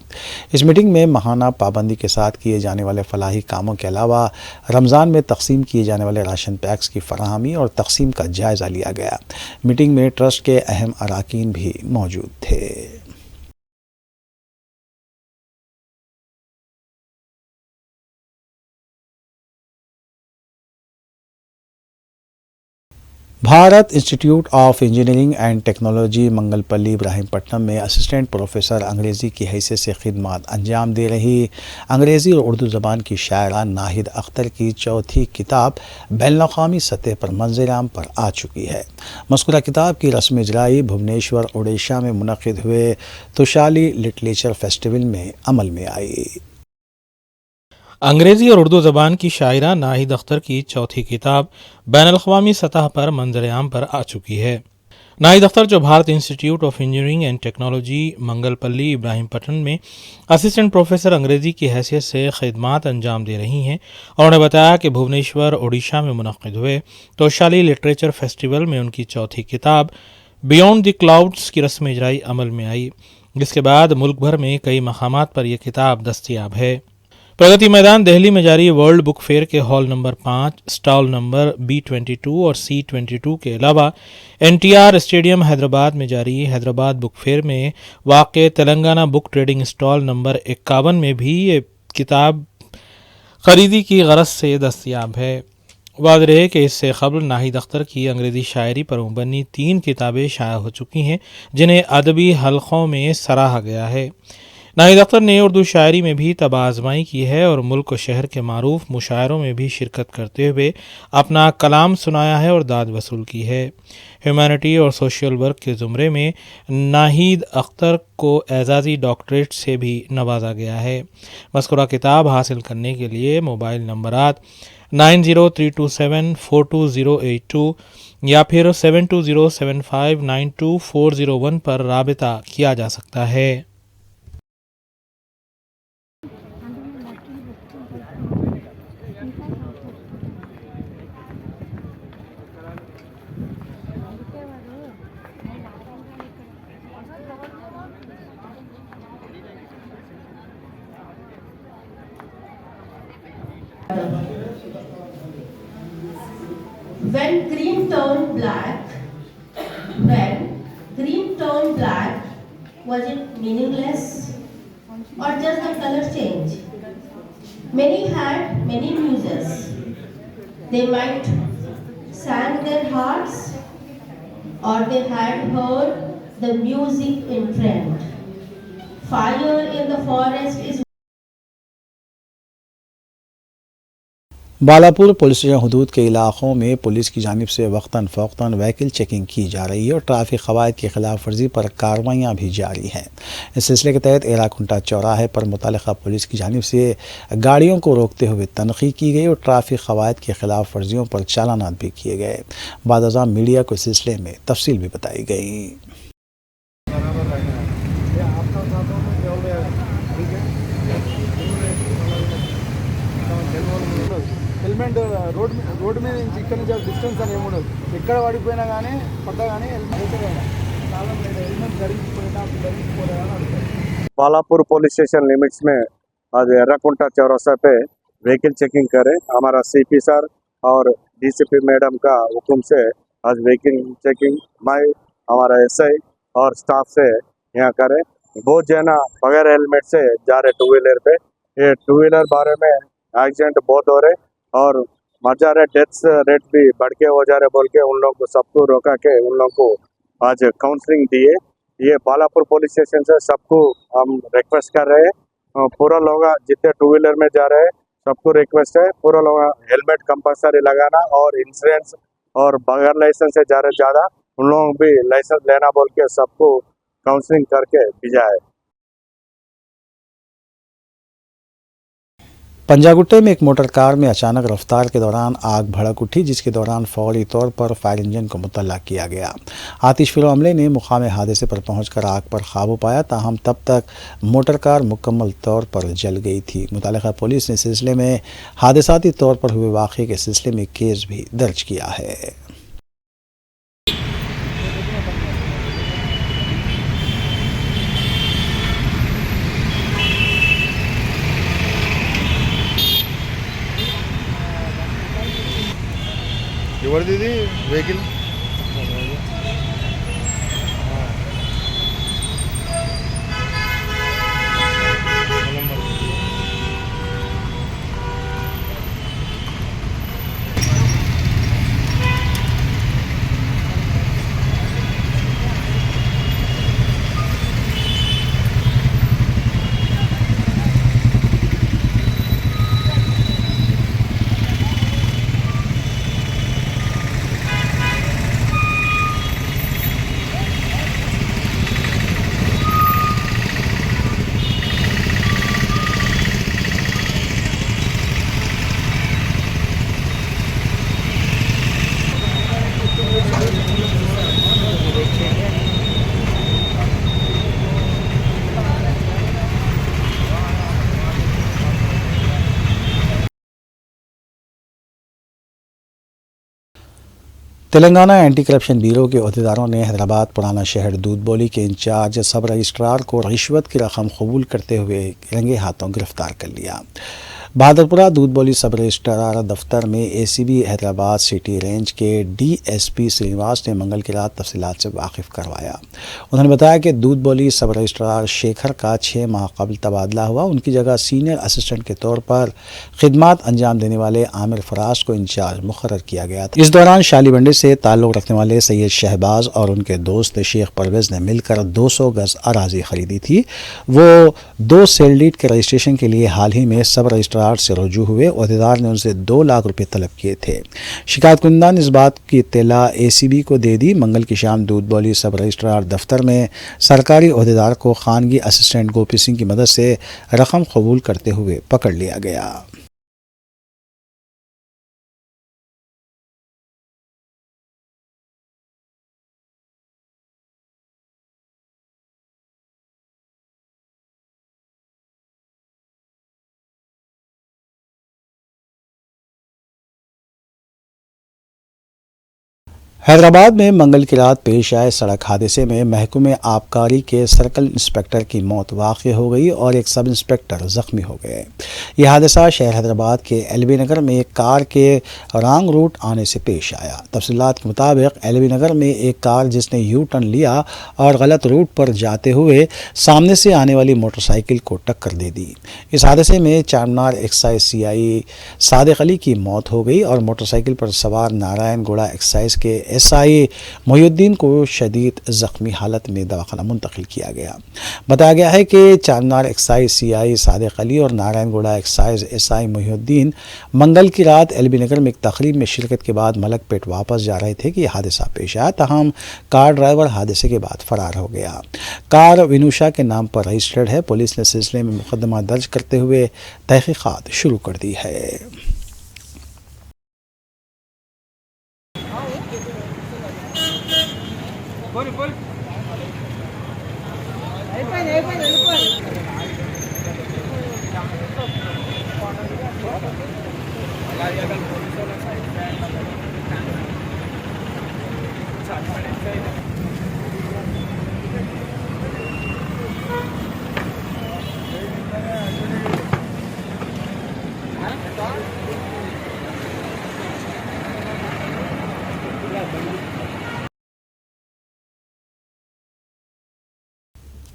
इस मीटिंग में माहाना पाबंदी के साथ किए जाने वाले फलाही कामों के अलावा रमज़ान में तकसीम किए जाने वाले राशन पैक्स की फराहमी और तकसीम का जायज़ा लिया गया। मीटिंग में ट्रस्ट के अहम अरकान भी मौजूद थे। Bharat institute of engineering and technology Mangalpalli Ibrahimpatnam में असिस्टेंट प्रोफेसर अंग्रेज़ी की हैसियत से खिदमत अंजाम दे रही अंग्रेज़ी और उर्दू ज़बान की शायरा नाहिद अख्तर की चौथी किताब बैनुल-अक़वामी सतह पर मंज़र-ए-आम पर आ चुकी है। मज़कूरा किताब की रस्म इजराई भुवनेश्वर ओडिशा में मुनक़िद हुए तोशाली लिटरेचर फेस्टिवल में अमल में आई। अंग्रेज़ी और उर्दू ज़बान की शायरा नाहिद अख्तर की चौथी किताब बैनुल-अक़वामी सतह पर मंज़र-ए-आम पर आ चुकी है। नाहिद अख्तर, जो Bharat institute of engineering and technology Mangalpalli Ibrahimpatnam में असिस्टेंट प्रोफेसर अंग्रेज़ी की हैसियत से खिदमत अंजाम दे रही हैं, उन्होंने बताया कि भुवनेश्वर ओडिशा में मुनक़िद हुए तोशाली लिटरेचर फेस्टिवल में उनकी चौथी किताब बियॉन्ड द क्लाउड्स की रस्म इजराई अमल में आई, जिसके बाद मुल्क भर में कई मकामात पर यह किताब दस्तयाब है। प्रगति मैदान दिल्ली में जारी वर्ल्ड बुक फेयर के hall number 5, stall number B22 और C22 के अलावा NTR स्टेडियम हैदराबाद में जारी हैदराबाद बुक फेयर में वाक़ Telangana book trading stall number 51 में भी ये किताब खरीदी की गरज से दस्तयाब है। वाज़ेह है कि इससे क़ब्ल नाहिद अख्तर की अंग्रेज़ी शायरी पर मुबन्नी 3 किताबें शाया हो चुकी हैं, जिन्हें अदबी हलक़ों में सराहा गया है। नाहिद अख्तर ने उर्दू शायरी में भी तबाज़माई की है और मुल्क व शहर के मारूफ मुशायरों में भी शिरकत करते हुए अपना कलाम सुनाया है और दाद वसूल की है। ह्यूमैनिटी और सोशल वर्क के ज़ुमरे में नाहिद अख्तर को एजाज़ी डॉक्टरेट से भी नवाजा गया है। मज़कूरा किताब हासिल करने के लिए मोबाइल नंबरात 9032742082 या फिर 7207592401 पर राबिता किया जा सकता है। When cream turned black, was it meaningless or just the color change? Many had many muses. They might sang their hearts or they had heard the music in trend. Fire in the forest is Balapur police हदूद के इलाक़ों में police की जानिब से वक्तन फ़ौक्तन vehicle checking की जा रही है और ट्रैफिक क़वाइद की खिलाफ वर्जी पर कार्रवाइयाँ भी जारी हैं। इस सिलसिले के तहत एराकुंटा चौराहे पर मुतल्लिक़ा पुलिस की जानिब से गाड़ियों को रोकते हुए तनख़ी की गई और ट्रैफिक क़वाइद की खिलाफ वर्जियों पर चालानात भी किए गए। बाद अज़ां मीडिया को इस सिलसिले में तफसील भी बताई गई। హెల్మెట్ రోడ్ మీద నుంచి ఇక్కడ నుంచి డిస్టెన్స్ అని ఏముండదు, ఎక్కడ పడిపోయినా కానీ పడ్డా కానీ హెల్మెట్ ధరించిపోయినా ధరించిపోలేదా అని అడుగుతారు। बालापुर पुलिस स्टेशन लिमिट्स में आज एर्राकुंटा चौरासा पे व्हीकल चेकिंग करे। हमारा CP सर और DCP मैडम का हुक्म से आज व्हीकल चेकिंग हमारा SI और स्टाफ से यहाँ करे। बहुत जना बगैर हेलमेट से जा रहे 2 व्हीलर पे। ये 2 व्हीलर बारे में एक्सीडेंट बहुत हो रहे और मर जा रहे, डेथ्स रेट भी बढ़ के हो जा रहे बोल के उन लोगों को सबको रोका के उन लोगों को आज काउंसलिंग दिए। ये बालापुर पुलिस स्टेशन से सबको हम रिक्वेस्ट कर रहे हैं, पूरा लोग जितने 2 व्हीलर में जा रहे हैं सबको रिक्वेस्ट है पूरा लोग हेलमेट कंपलसरी लगाना और इंश्योरेंस और बगैर लाइसेंस से जा रहे ज़्यादा उन लोगों भी लाइसेंस लेना बोल के सबको काउंसलिंग करके भेजा है। पंजागुट्टे में एक मोटर कार में अचानक रफ्तार के दौरान आग भड़क उठी, जिसके दौरान फौरी तौर पर फायर इंजन को मुतल्ला किया गया। आतिशफिरो अमले ने मुकाम हादसे पर पहुंचकर आग पर काबू पाया, ताहम तब तक मोटर कार मुकम्मल तौर पर जल गई थी। मुतल्लिका पुलिस ने सिलसिले में हादसाती तौर पर हुए वाक़े के सिलसिले में केस भी दर्ज किया है। ఎవరిది vehicle? Telangana anti corruption bureau के अहदेदारों ने हैदराबाद पुराना शहर दूध बोली के इंचार्ज सब रजिस्ट्रार को रिश्वत की रकम कबूल करते हुए रंगे हाथों गिरफ्तार कर लिया। बहादुरपुरा दूध बोली सब रजिस्ट्रार दफ्तर में एसीबी हैदराबाद सिटी रेंज के डीएसपी श्रीनिवास ने मंगल की रात तफसीलात से वाकिफ करवाया। उन्होंने बताया कि दूध बोली सब रजिस्ट्रार शेखर का 6 माह कबल तबादला हुआ। उनकी जगह सीनियर असिस्टेंट के तौर पर खिदमात अंजाम देने वाले आमिर फराज को इंचार्ज मुकर्रर किया गया था। इस दौरान शालीबंडी से ताल्लुक़ रखने वाले सैयद शहबाज और उनके दोस्त शेख परवेज ने मिलकर 200 गज अराजी खरीदी थी। वो 2 सेल डीड के रजिस्ट्रेशन के लिए हाल ही में सब रजिस्ट्रार से रुजू हुए। अहदेदार ने उनसे 2 लाख रुपए तलब किए थे। शिकायत कुंदा ने इस बात की इत्तला एसीबी को दे दी। मंगल की शाम दूध बोली सब रजिस्ट्रार दफ्तर में सरकारी अहदेदार को खानगी असिस्टेंट गोपी सिंह की मदद से रकम कबूल करते हुए पकड़ लिया गया। हैदराबाद में मंगल की रात पेश आए सड़क हादसे में महकमे आबकारी के सर्कल इंस्पेक्टर की मौत वाक़ हो गई और एक सब इंस्पेक्टर ज़ख्मी हो गए। यह हादसा शहर हैदराबाद के एलबी नगर में एक कार के रॉन्ग रूट आने से पेश आया। तफसीलात के मुताबिक एलबी नगर में एक कार जिसने यू टर्न लिया और गलत रूट पर जाते हुए सामने से आने वाली मोटरसाइकिल को टक्कर दे दी। इस हादसे में चारमीनार एक्साइज सीआई सादिक अली की मौत हो गई और मोटरसाइकिल पर सवार नारायणगौड़ा एक्साइज के एसआई मोहिउद्दीन को शदीद ज़ख्मी हालत में दवाखाना मुंतकिल किया गया। बताया गया है कि चारमीनार एक्साइज सीआई सादिक अली और नारायणगौड़ा एक्साइज एसआई मोहिउद्दीन मंगल की रात एलबी नगर में एक तकरीब में शिरकत के बाद मलकपेट वापस जा रहे थे कि यह हादसा पेश आया। तहम कार ड्राइवर हादसे के बाद फरार हो गया। कार विनुषा के नाम पर रजिस्टर्ड है। पुलिस ने सिलसिले में मुकदमा दर्ज करते हुए तहकीकात शुरू कर दी है।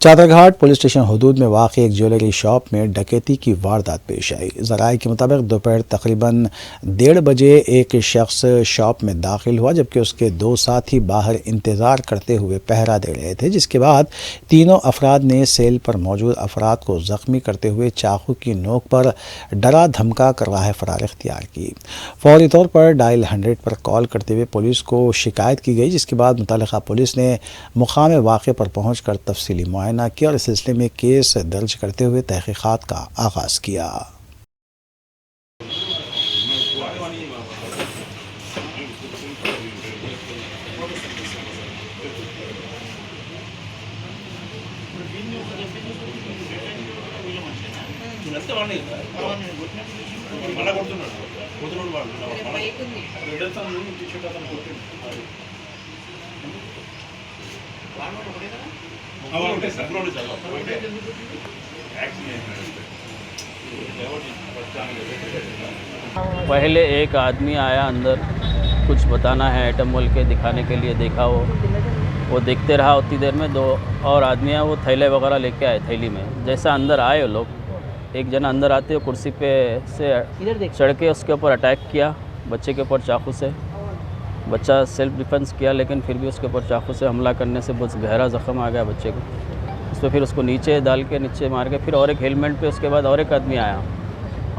चादरघाट पुलिस स्टेशन हदूद में वाक़ एक ज्वेलरी शॉप में डकैती की वारदात पेश आई। ज़राए के मुताबिक दोपहर तकरीबन 1:30 बजे एक शख्स शॉप में दाखिल हुआ जबकि उसके 2 साथी बाहर इंतज़ार करते हुए पहरा दे रहे थे, जिसके बाद तीनों अफराद ने सेल पर मौजूद अफराद को ज़ख्मी करते हुए चाकू की नोक पर डरा धमका कर राह फरार इख्तियार की। फौरी तौर पर डायल 100 पर कॉल करते हुए पुलिस को शिकायत की गई, जिसके बाद मुतल्लिक़ा पुलिस ने मुकाम वाक़े पर पहुँच कर तफसीली मुआयना किया और इस सिलसिले में केस दर्ज करते हुए तहकीकात का आगाज़ किया। पहले एक आदमी आया अंदर, कुछ बताना है आइटम बोल के दिखाने के लिए देखा। वो देखते रहा। उतनी देर में 2 और आदमी वो थैले वगैरह लेके आए। थैली में जैसा अंदर आए वो लोग, एक जना अंदर आते हुए कुर्सी पे से चढ़ के उसके ऊपर अटैक किया, बच्चे के ऊपर चाकू से। बच्चा सेल्फ डिफेंस किया लेकिन फिर भी उसके ऊपर चाकू से हमला करने से बहुत गहरा ज़ख्म आ गया बच्चे को। उस पर फिर उसको नीचे डाल के नीचे मार के फिर और एक हेलमेट पे उसके बाद और एक आदमी आया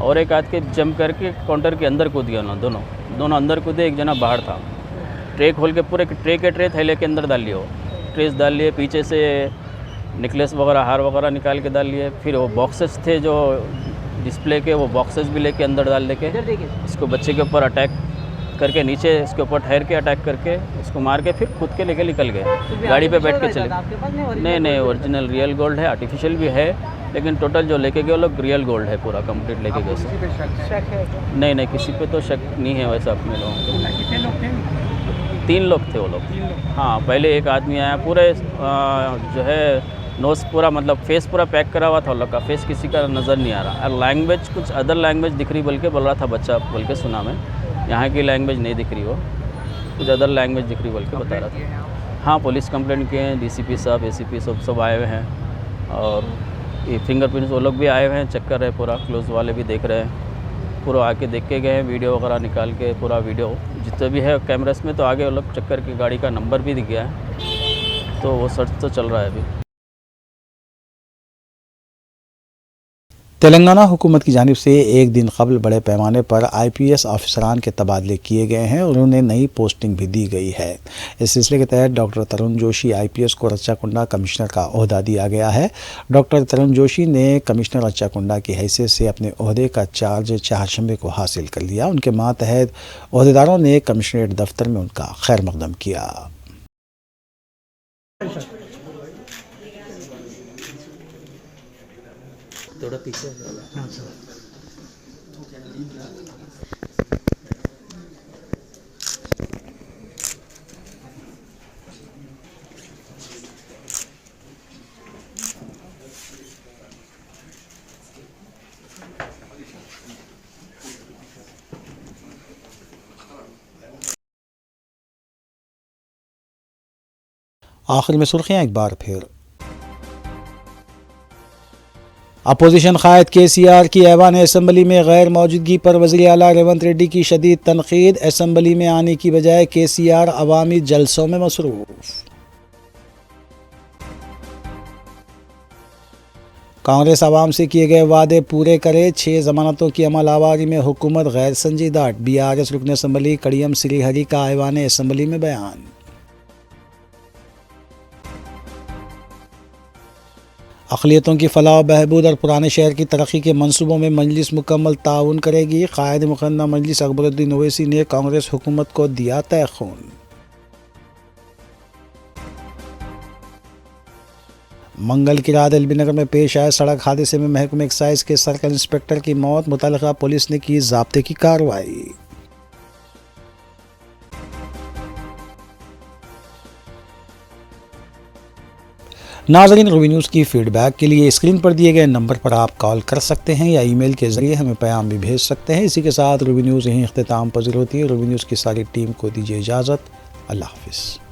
और एक आदमी जंप करके काउंटर के अंदर कूद गया। दोनों अंदर कूदे, एक जना बाहर था। ट्रे खोल के पूरे ट्रे थैले के अंदर डाल लिए। वो ट्रेस डाल लिए, पीछे से नेकलेस वगैरह हार वगैरह निकाल के डाल लिए। फिर वो बॉक्सेस थे जो डिस्प्ले के, वो बॉक्सेस भी लेके अंदर डाल दे के उसको बच्चे के ऊपर अटैक करके नीचे उसके ऊपर ठहर के अटैक करके उसको मार के फिर खुद के लेके निकल गए। गाड़ी पे बैठ के चले। नहीं ओरिजिनल रियल गोल्ड है, आर्टिफिशियल भी है, लेकिन टोटल जो लेके गए वो लोग रियल गोल्ड है, पूरा कंप्लीट लेके गए। नहीं किसी पे तो शक नहीं है वैसा अपने लोगों को। 3 लोग थे वो लोग। हाँ, पहले एक आदमी आया, पूरे जो है नोज पूरा मतलब फेस पूरा पैक करा हुआ था उन लोग का, फेस किसी का नज़र नहीं आ रहा। और लैंग्वेज कुछ अदर लैंग्वेज दिख रही बोल के बोल रहा था बच्चा, बोल के सुना मैं। यहाँ की लैंग्वेज नहीं दिख रही, वो कुछ अदर लैंग्वेज दिख रही बोल के बता रहा था। हाँ, पुलिस कंप्लेंट किए हैं, DCP साहब ACP सब आए हुए हैं, और ये फिंगरप्रिंट्स वो लोग भी आए हुए हैं, चेक कर रहे हैं, पूरा क्लोज वाले भी देख रहे हैं, पूरा आके देख के गए हैं, वीडियो वगैरह निकाल के पूरा वीडियो जितने भी है कैमरास में, तो आगे वो लोग चेक करके गाड़ी का नंबर भी दिख गया है, तो वो सर्च तो चल रहा है अभी। तेलंगाना हुकूमत की जानिब से एक दिन कबल बड़े पैमाने पर IPS ऑफिसरान के तबादले किए गए हैं और उन्हें नई पोस्टिंग भी दी गई है। इस सिलसिले के तहत डॉक्टर तरुण जोशी IPS को रच्चाकुंडा कमिश्नर का ओहदा दिया गया है। डॉक्टर तरुण जोशी ने कमिश्नर रच्चाकुंडा की हैसियत से अपने ओहदे का चार्ज चारशंबे को हासिल कर लिया। उनके मातहत ओहदेदारों ने कमिश्नरेट दफ्तर में उनका खैर मकदम किया। थोड़ा पीछे आखिर में सुर्खियां एक बार फिर। अपोजिशन कायद KCR की ऐवान असम्बली में गैर मौजूदगी पर वज़ीर आला रेवंत रेड्डी की शदीद तनकीद। असम्बली में आने की बजाय KCR अवामी जलसों में मसरूफ। कांग्रेस आवाम से किए गए वादे पूरे करे, 6 जमानतों की अमल आवारी में हुकूमत गैर संजीदा। BRS रुकन असम्बली कड़ियम श्रीहरि का ऐवान असम्बली में बयान। अक़लियतों की फलाह बहबूद और पुराने शहर की तरक्की के मंसूबों में मजलिस मुकम्मल ताउन करेगी। कायद मुक़न्ना मजलिस अकबरुद्दीन ओवैसी ने कांग्रेस हुकूमत को दिया तय खून। मंगल की रात एलबी नगर में पेश आए सड़क हादसे में महकमा एक्साइज के सर्कल इंस्पेक्टर की मौत। मुतल्लिका पुलिस ने की ज़ाब्ते की कार्रवाई। नाज़रीन, रूबी न्यूज़ की फ़ीडबैक के लिए स्क्रीन पर दिए गए नंबर पर आप कॉल कर सकते हैं या ईमेल के ज़रिए हमें पैगाम भी भेज सकते हैं। इसी के साथ रूबी न्यूज़ यहीं इख्तिताम पज़ीर होती है। रूबी न्यूज़ की सारी टीम को दीजिए इजाज़त। अल्लाह हाफ़िज़।